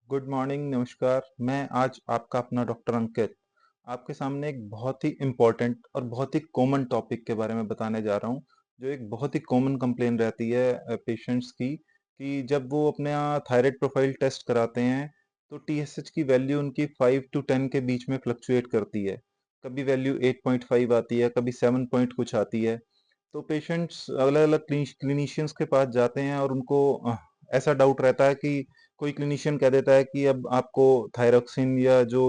Good morning, नमस्कार। मैं आज आपका अपना डॉक्टर अंकित आपके सामने एक बहुत ही इम्पोर्टेंट और बहुत ही कॉमन टॉपिक के बारे में बताने जा रहा हूँ, जो एक बहुत ही कॉमन कंप्लेन रहती है पेशेंट्स की कि जब वो अपने थायराइड प्रोफाइल टेस्ट कराते हैं, तो टीएसएच की वैल्यू उनकी 5 टू 10 के बीच में फ्लक्चुएट करती है। कभी वैल्यू 8.5 आती है, कभी 7 पॉइंट कुछ आती है। तो पेशेंट्स अलग-अलग क्लिनिशियंस के पास जाते हैं और उनको ऐसा डाउट रहता है कि कोई क्लिनिशियन कह देता है कि अब आपको थायरोक्सिन या जो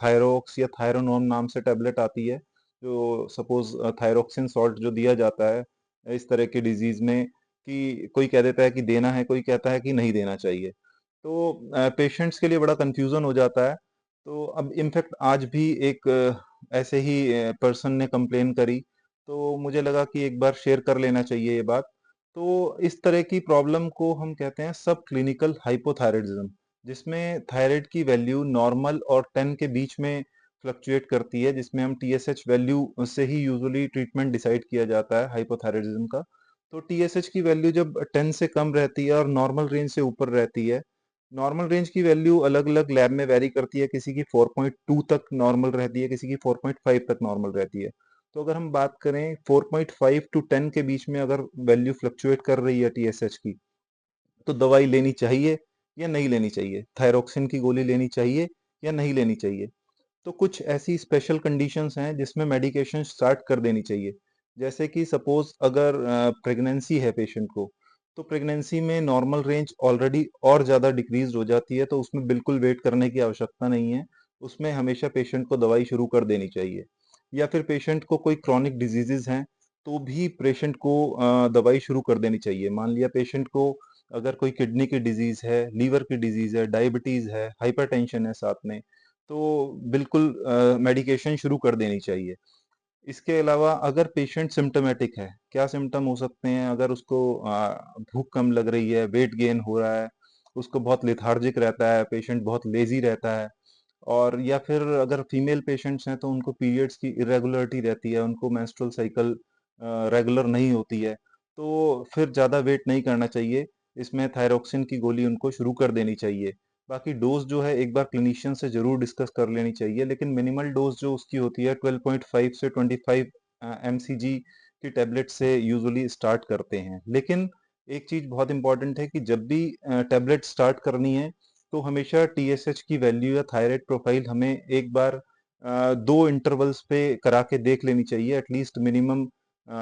थायरोक्स या थायरोनॉर्म नाम से टैबलेट आती है, जो सपोज थायरोक्सिन सॉल्ट जो दिया जाता है इस तरह के डिजीज में, कि कोई कह देता है कि देना है, कोई कहता है कि नहीं देना चाहिए। तो पेशेंट्स के लिए बड़ा कंफ्यूजन हो जाता है। तो अब इनफैक्ट आज भी एक ऐसे ही पर्सन ने कंप्लेन करी, तो मुझे लगा कि एक बार शेयर कर लेना चाहिए ये बात। तो इस तरह की प्रॉब्लम को हम कहते हैं सब क्लिनिकल हाइपोथायराइडिज्म, जिसमें थायराइड की वैल्यू नॉर्मल और 10 के बीच में फ्लक्चुएट करती है, जिसमें हम टीएसएच वैल्यू से ही यूजुअली ट्रीटमेंट डिसाइड किया जाता है हाइपोथायराइडिज्म का। तो टीएसएच की वैल्यू जब 10 से कम रहती है और नॉर्मल रेंज से ऊपर रहती है, नॉर्मल रेंज की वैल्यू अलग-अलग लैब में वैरी करती है, किसी की 4.2 तक नॉर्मल रहती है, किसी की 4.5 तक नॉर्मल रहती है। तो अगर हम बात करें 4.5 टू 10 के बीच में अगर वैल्यू फ्लक्चुएट कर रही है टीएसएच की, तो दवाई लेनी चाहिए या नहीं लेनी चाहिए? थायरोक्सिन की गोली लेनी चाहिए या नहीं लेनी चाहिए? तो कुछ ऐसी स्पेशल कंडीशंस हैं जिसमें मेडिकेशन स्टार्ट कर देनी चाहिए। जैसे कि सपोज अगर प्रेगनेंसी है पेशेंट को, तो प्रेगनेंसी में नॉर्मल रेंज ऑलरेडी और ज़्यादा डिक्रीज हो जाती है, तो उसमें बिल्कुल वेट करने की आवश्यकता नहीं है। उसमें हमेशा पेशेंट को दवाई शुरू कर देनी चाहिए। या फिर पेशेंट को कोई क्रॉनिक डिजीजेज हैं, तो भी पेशेंट को दवाई शुरू कर देनी चाहिए। मान लिया पेशेंट को अगर कोई किडनी की डिजीज है, लीवर की डिजीज है, डायबिटीज है, हाइपरटेंशन है साथ में, तो बिल्कुल मेडिकेशन शुरू कर देनी चाहिए। इसके अलावा अगर पेशेंट सिम्टोमेटिक है, क्या सिम्टम हो सकते हैं? अगर उसको भूख कम लग रही है, वेट गेन हो रहा है, उसको बहुत लेथार्जिक रहता है, पेशेंट बहुत लेजी रहता है, और या फिर अगर फीमेल पेशेंट्स हैं तो उनको पीरियड्स की इरेगुलरिटी रहती है, उनको मेंस्ट्रुअल साइकिल रेगुलर नहीं होती है, तो फिर ज़्यादा वेट नहीं करना चाहिए। इसमें थायरोक्सिन की गोली उनको शुरू कर देनी चाहिए। बाकी डोज जो है एक बार क्लिनिशियन से ज़रूर डिस्कस कर लेनी चाहिए, लेकिन मिनिमल डोज जो उसकी होती है 12.5 से 25 एमसीजी की टैबलेट से यूजुअली स्टार्ट करते हैं। लेकिन एक चीज़ बहुत इंपॉर्टेंट है कि जब भी टैबलेट स्टार्ट करनी है, तो हमेशा टीएसएच की वैल्यू या थायराइड प्रोफाइल हमें एक बार 2 इंटरवल्स पे करा के देख लेनी चाहिए। एटलीस्ट मिनिमम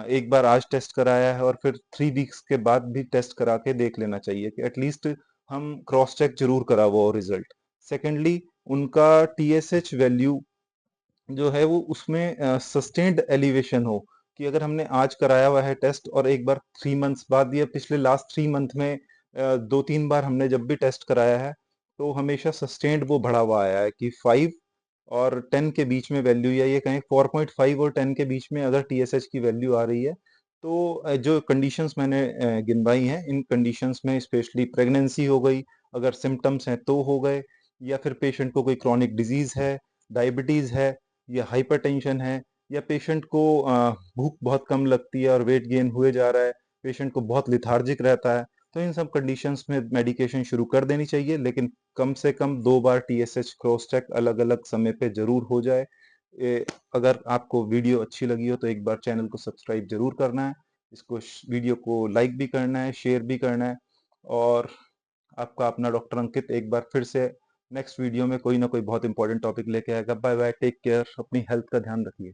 एक बार आज टेस्ट कराया है और फिर 3 वीक्स के बाद भी टेस्ट करा के देख लेना चाहिए कि एटलीस्ट हम क्रॉस चेक ज़रूर करा वो रिजल्ट। सेकेंडली, उनका टीएसएच वैल्यू जो है वो उसमें सस्टेन्ड एलिवेशन हो, कि अगर हमने आज कराया हुआ है टेस्ट और एक बार 3 मंथ्स बाद या पिछले लास्ट 3 मंथ में 2-3 बार हमने जब भी टेस्ट कराया है, तो हमेशा सस्टेन्ड वो बढ़ा हुआ आया है कि 5 और 10 के बीच में वैल्यू, या ये कहें 4.5 और 10 के बीच में अगर टीएसएच की वैल्यू आ रही है, तो जो कंडीशंस मैंने गिनवाई हैं, इन कंडीशंस में स्पेशली प्रेगनेंसी हो गई, अगर सिम्पटम्स हैं तो हो गए, या फिर पेशेंट को कोई क्रॉनिक डिजीज़ है, डायबिटीज़ है, या हाइपरटेंशन है, या पेशेंट को भूख बहुत कम लगती है और वेट गेन हुए जा रहा है, पेशेंट को बहुत लिथार्जिक रहता है, तो इन सब कंडीशंस में मेडिकेशन शुरू कर देनी चाहिए, लेकिन कम से कम 2 बार टीएसएच क्रॉस चेक अलग-अलग समय पे ज़रूर हो जाए। अगर आपको वीडियो अच्छी लगी हो तो एक बार चैनल को सब्सक्राइब ज़रूर करना है, इसको वीडियो को लाइक भी करना है, शेयर भी करना है, और आपका अपना डॉक्टर अंकित एक बार फिर से नेक्स्ट वीडियो में कोई ना कोई बहुत इंपॉर्टेंट टॉपिक लेके आएगा। बाय बाय, टेक केयर, अपनी हेल्थ का ध्यान रखिए।